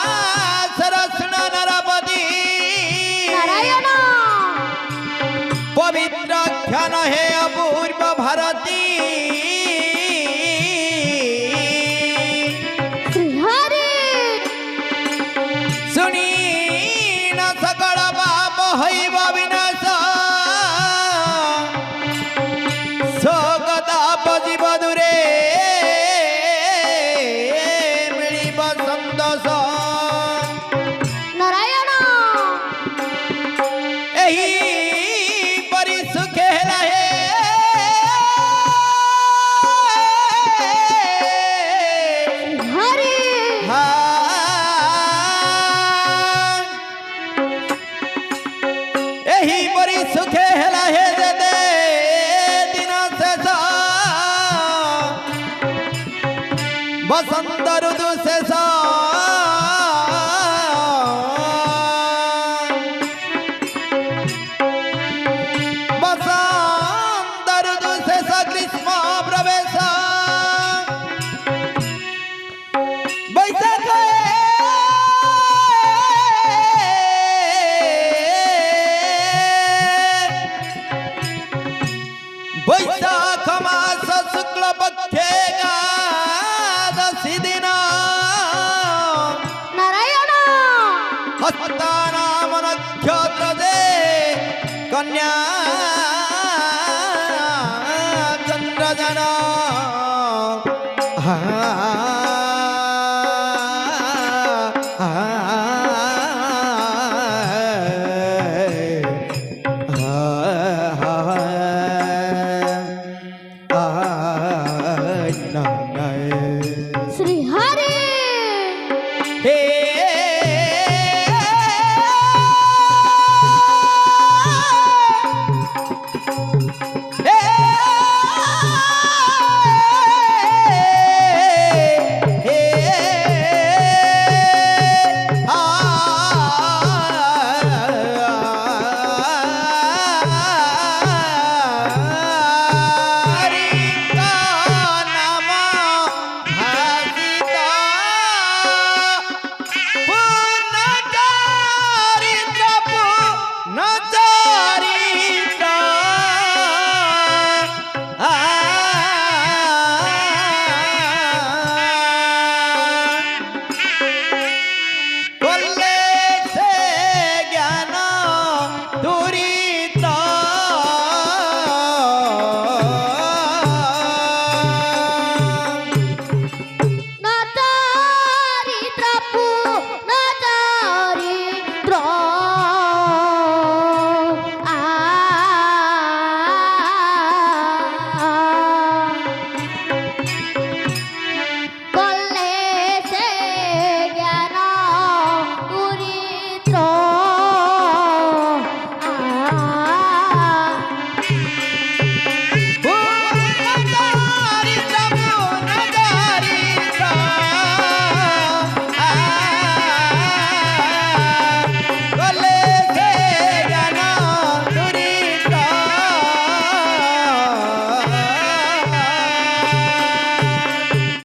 पराशरस्न नरपति नारायण पवित्र ख्यान हे अपूर्व भारती श्री हरि सुनी न सकल पाप हैव विनाश शोकताप जीव दूरे मिलिब संतोष नारायण एही परि सुखे रहे हरि एही परि सुखे रहे दे दिन शेष बसंत ऋतु शेष बसंत ऋतु शेष ग्रीष्म प्रवेश बैसाख बैसाख मास शुक्ल पक्षे एकादशी दिन नारायण हस्ता नाम नक्षत्र दे कन्या चंद्र जना श्री हरि हे